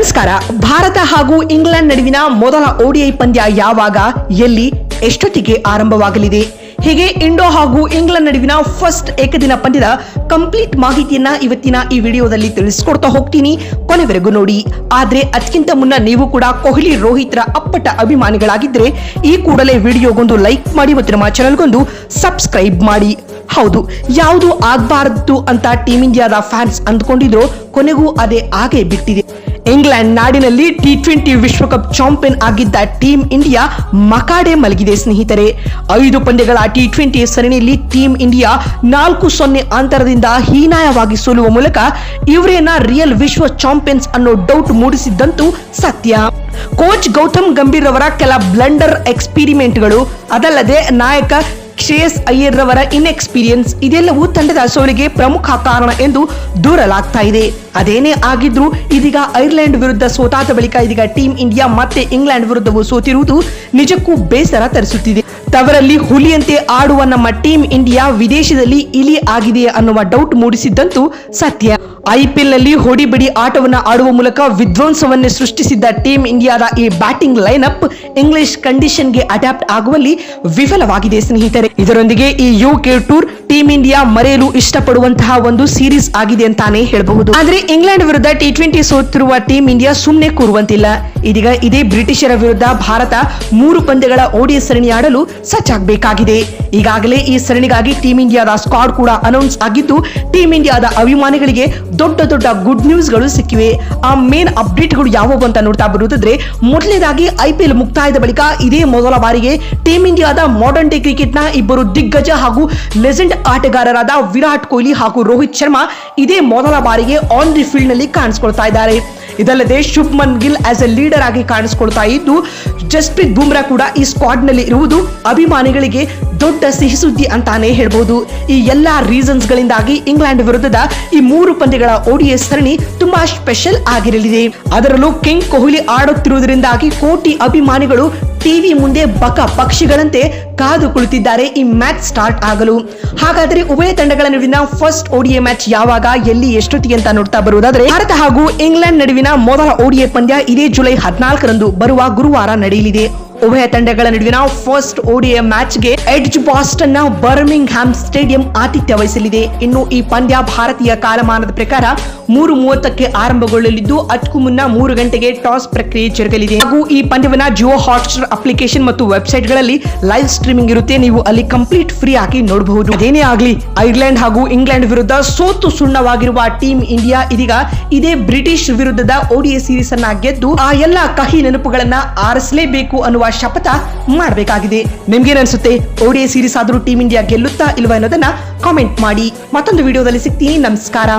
ನಮಸ್ಕಾರ. ಭಾರತ ಹಾಗೂ ಇಂಗ್ಲೆಂಡ್ ನಡುವಿನ ಮೊದಲ ಓಡಿಐ ಪಂದ್ಯ ಯಾವಾಗ, ಎಲ್ಲಿ, ಎಷ್ಟೊತ್ತಿಗೆ ಆರಂಭವಾಗಲಿದೆ? ಹೀಗೆ ಇಂಡೋ ಹಾಗೂ ಇಂಗ್ಲೆಂಡ್ ನಡುವಿನ ಫಸ್ಟ್ ಏಕದಿನ ಪಂದ್ಯದ ಕಂಪ್ಲೀಟ್ ಮಾಹಿತಿಯನ್ನ ಇವತ್ತಿನ ಈ ವಿಡಿಯೋದಲ್ಲಿ ತಿಳಿಸ್ಕೊಡ್ತಾ ಹೋಗ್ತೀನಿ. ಕೊನೆವರೆಗೂ ನೋಡಿ. ಆದ್ರೆ ಅದಕ್ಕಿಂತ ಮುನ್ನ ನೀವು ಕೂಡ ಕೊಹ್ಲಿ ರೋಹಿತ್ರ ಅಪ್ಪಟ ಅಭಿಮಾನಿಗಳಾಗಿದ್ರೆ ಈ ಕೂಡಲೇ ವಿಡಿಯೋಗೊಂದು ಲೈಕ್ ಮಾಡಿ ಮತ್ತು ನಮ್ಮ ಚಾನೆಲ್ಗೊಂದು ಸಬ್ಸ್ಕ್ರೈಬ್ ಮಾಡಿ. ಹೌದು, ಯಾವುದು ಆಗಬಾರದು ಅಂತ ಟೀಂ ಇಂಡಿಯಾದ ಫ್ಯಾನ್ಸ್ ಅಂದ್ಕೊಂಡಿದ್ರು, ಕೊನೆಗೂ ಅದೇ ಆಗೇ ಬಿಟ್ಟಿದೆ. ಇಂಗ್ಲೆಂಡ್ ನಾಡಿನಲ್ಲಿ T20 ವಿಶ್ವಕಪ್ ಚಾಂಪಿಯನ್ ಆಗಿದ್ದ ಟೀಂ ಇಂಡಿಯಾ ಮಕಾಡೆ ಮಲಗಿದೆ ಸ್ನೇಹಿತರೆ. 5 ಪಂದ್ಯಗಳ T20 ಸರಣಿಯಲ್ಲಿ ಟೀಂ ಇಂಡಿಯಾ 4-0 ಅಂತರದಿಂದ ಹೀನಾಯವಾಗಿ ಸೋಲುವ ಮೂಲಕ ಇವರೇನ ರಿಯಲ್ ವಿಶ್ವ ಚಾಂಪಿಯನ್ಸ್ ಅನ್ನೋ ಡೌಟ್ ಮೂಡಿಸಿದ್ದಂತೂ ಸತ್ಯ. ಕೋಚ್ ಗೌತಮ್ ಗಂಭೀರ್ ಅವರ ಕೆಲ ಬ್ಲಂಡರ್ ಎಕ್ಸ್ಪೆರಿಮೆಂಟ್ಗಳು, ಅದಲ್ಲದೆ ನಾಯಕ ಶ್ರೇಯಸ್ ಅಯ್ಯರ್ ರವರ ಇನ್ಎಕ್ಸ್ಪೀರಿಯನ್ಸ್ ಇದೆಲ್ಲವೂ ತಂಡದ ಸೋಲಿಗೆ ಪ್ರಮುಖ ಕಾರಣ ಎಂದು ದೂರಲಾಗ್ತಾ ಇದೆ. ಅದೇನೇ ಆಗಿದ್ರೂ ಇದೀಗ ಐರ್ಲೆಂಡ್ ವಿರುದ್ಧ ಸೋತಾದ ಬಳಿಕ ಇದೀಗ ಟೀಂ ಇಂಡಿಯಾ ಮತ್ತೆ ಇಂಗ್ಲೆಂಡ್ ವಿರುದ್ಧವೂ ಸೋತಿರುವುದು ನಿಜಕ್ಕೂ ಬೇಸರ ತರಿಸುತ್ತಿದೆ. ತವರಲ್ಲಿ ಹುಲಿಯಂತೆ ಆಡುವ ನಮ್ಮ ಟೀಂ ಇಂಡಿಯಾ ವಿದೇಶದಲ್ಲಿ ಇಲಿ ಆಗಿದೆ ಅನ್ನುವ ಡೌಟ್ ಮೂಡಿಸಿದ್ದಂತೂ ಸತ್ಯ. IPL ನಲ್ಲಿ ಹೊಡಿಬಿಡಿ ಆಟವನ್ನು ಆಡುವ ಮೂಲಕ ವಿಧ್ವಂಸವನ್ನೇ ಸೃಷ್ಟಿಸಿದ್ದ ಟೀಂ ಇಂಡಿಯಾದ ಈ ಬ್ಯಾಟಿಂಗ್ ಲೈನ್ಅಪ್ ಇಂಗ್ಲಿಷ್ ಕಂಡೀಷನ್ಗೆ ಅಡ್ಯಾಪ್ಟ್ ಆಗುವಲ್ಲಿ ವಿಫಲವಾಗಿದೆ ಸ್ನೇಹಿತರೆ. ಇದರೊಂದಿಗೆ ಈ UK ಟೂರ್ ಟೀಂ ಇಂಡಿಯಾ ಮರೆಯಲು ಇಷ್ಟಪಡುವಂತಹ ಒಂದು ಸೀರೀಸ್ ಆಗಿದೆ ಅಂತಾನೆ ಹೇಳಬಹುದು. ಆದ್ರೆ ಇಂಗ್ಲೆಂಡ್ ವಿರುದ್ಧ T20 ಸೋತಿರುವ ಟೀಂ ಇಂಡಿಯಾ ಸುಮ್ಮನೆ ಕೂರುವಂತಿಲ್ಲ. ಇದೀಗ ಇದೇ ಬ್ರಿಟಿಷರ ವಿರುದ್ಧ ಭಾರತ 3 ಪಂದ್ಯಗಳ ODI ಸರಣಿ ಆಡಲು ಸಜ್ಜಾಗಬೇಕಾಗಿದೆ. ಈಗಾಗಲೇ ಈ ಸರಣಿಗಾಗಿ ಟೀಂ ಇಂಡಿಯಾದ ಸ್ಕ್ವಾಡ್ ಕೂಡ ಅನೌನ್ಸ್ ಆಗಿದ್ದು, ಟೀಂ ಇಂಡಿಯಾದ ಅಭಿಮಾನಿಗಳಿಗೆ ದೊಡ್ಡ ದೊಡ್ಡ ಗುಡ್ ನ್ಯೂಸ್ ಗಳು ಸಿಕ್ಕಿವೆ. ಆ ಮೇನ್ ಅಪ್ಡೇಟ್ಗಳು ಯಾವುವು ಅಂತ ನೋಡ್ತಾ ಬರುವುದಾದ್ರೆ, ಮೊದಲನೇದಾಗಿ IPL ಮುಕ್ತಾಯದ ಬಳಿಕ ಇದೇ ಮೊದಲ ಬಾರಿಗೆ ಟೀಂ ಇಂಡಿಯಾದ ಮಾಡರ್ನ್ ಡೇ ಕ್ರಿಕೆಟ್ ನ ಇಬ್ಬರು ದಿಗ್ಗಜ ಹಾಗೂ ಲೆಜೆಂಡ್ ಆಟಗಾರರಾದ ವಿರಾಟ್ ಕೊಹ್ಲಿ ಹಾಗೂ ರೋಹಿತ್ ಶರ್ಮಾ ಇದೇ ಮೊದಲ ಬಾರಿಗೆ ಆನ್ ದಿ ಫೀಲ್ಡ್ ನಲ್ಲಿ ಕಾಣಿಸಿಕೊಳ್ತಾ ಇದ್ದಾರೆ. ಇದಲ್ಲದೆ Shubman Gill as A leader ಆಗಿ ಕಾಣಿಸಿಕೊಳ್ತಾ ಇದ್ದು, ಜಸ್ಪ್ರೀತ್ ಬುಮ್ರಾ ಕೂಡ ಈ ಸ್ಕ್ವಾಡ್ ನಲ್ಲಿ ಇರುವುದು ಅಭಿಮಾನಿಗಳಿಗೆ ದೊಡ್ಡ ಸಿಹಿ ಸುದ್ದಿ ಅಂತಾನೆ ಹೇಳ್ಬಹುದು. ಈ ಎಲ್ಲಾ ರೀಸನ್ಸ್ ಗಳಿಂದಾಗಿ ಇಂಗ್ಲೆಂಡ್ ವಿರುದ್ಧದ ಈ 3 ಪಂದ್ಯಗಳ ODI ಸರಣಿ ತುಂಬಾ ಸ್ಪೆಷಲ್ ಆಗಿರಲಿದೆ. ಅದರಲ್ಲೂ ಕಿಂಗ್ ಕೊಹ್ಲಿ ಆಡುತ್ತಿರುವುದರಿಂದಾಗಿ ಕೋಟಿ ಅಭಿಮಾನಿಗಳು ಟಿವಿ ಮುಂದೆ ಬಕ ಪಕ್ಷಿಗಳಂತೆ ಕಾದು ಕುಳಿತಿದ್ದಾರೆ ಈ ಮ್ಯಾಚ್ ಸ್ಟಾರ್ಟ್ ಆಗಲು. ಹಾಗಾದರೆ ಉಭಯ ತಂಡಗಳ ನಡುವಿನ ಫಸ್ಟ್ ODI ಮ್ಯಾಚ್ ಯಾವಾಗ, ಎಲ್ಲಿ, ಎಷ್ಟೊತ್ತಿಗೆ ಅಂತ ನೋಡ್ತಾ ಬರುವುದಾದ್ರೆ, ಭಾರತ ಹಾಗೂ ಇಂಗ್ಲೆಂಡ್ ನಡುವಿನ ಮೊದಲ ODI ಪಂದ್ಯ ಇದೇ ಜುಲೈ 14ರಂದು ಬರುವ ಗುರುವಾರ ನಡೆಯಲಿದೆ. ಉಭಯ ತಂಡಗಳ ನಡುವಿನ ಫಸ್ಟ್ ODI ಮ್ಯಾಚ್ಗೆ ಎಡ್ಜ್ ಬಾಸ್ಟನ್ ನ ಬರ್ಮಿಂಗ್ಹ್ಯಾಮ್ ಸ್ಟೇಡಿಯಂ ಆತಿಥ್ಯ ವಹಿಸಲಿದೆ. ಇನ್ನು ಈ ಪಂದ್ಯ ಭಾರತೀಯ ಕಾಲಮಾನದ ಪ್ರಕಾರ 3:30ಕ್ಕೆ ಆರಂಭಗೊಳ್ಳಲಿದ್ದು, ಅದಕ್ಕೂ ಮುನ್ನ 3 ಗಂಟೆಗೆ ಟಾಸ್ ಪ್ರಕ್ರಿಯೆ ಜರುಗಲಿದೆ. ಹಾಗೂ ಈ ಪಂದ್ಯವನ್ನ ಜಿಯೋ ಹಾಟ್ಸ್ಟಾರ್ ಅಪ್ಲಿಕೇಶನ್ ಮತ್ತು ವೆಬ್ಸೈಟ್ ಗಳಲ್ಲಿ ಲೈವ್ ಸ್ಟ್ರೀಮಿಂಗ್ ಇರುತ್ತೆ. ನೀವು ಅಲ್ಲಿ ಕಂಪ್ಲೀಟ್ ಫ್ರೀ ಆಗಿ ನೋಡಬಹುದು. ಅದೇನೇ ಆಗ್ಲಿ, ಐರ್ಲೆಂಡ್ ಹಾಗೂ ಇಂಗ್ಲೆಂಡ್ ವಿರುದ್ಧ ಸೋತು ಸುಣ್ಣವಾಗಿರುವ ಟೀಂ ಇಂಡಿಯಾ ಇದೀಗ ಇದೇ ಬ್ರಿಟಿಷ್ ವಿರುದ್ಧದ ODI ಸೀರೀಸ್ ಅನ್ನ ಗೆದ್ದು ಆ ಎಲ್ಲ ಕಹಿ ನೆನಪುಗಳನ್ನ ಆರಿಸಲೇಬೇಕು ಅನ್ನುವ ಶಪಥ ಮಾಡಬೇಕಾಗಿದೆ. ನಿಮ್ಗೇನನ್ಸುತ್ತೆ? ODI ಸೀರೀಸ್ ಆದರೂ ಟೀಂ ಇಂಡಿಯಾ ಗೆಲ್ಲುತ್ತಾ ಇಲ್ವಾ ಅನ್ನೋದನ್ನ ಕಾಮೆಂಟ್ ಮಾಡಿ. ಮತ್ತೊಂದು ವಿಡಿಯೋದಲ್ಲಿ ಸಿಗ್ತೀನಿ. ನಮಸ್ಕಾರ.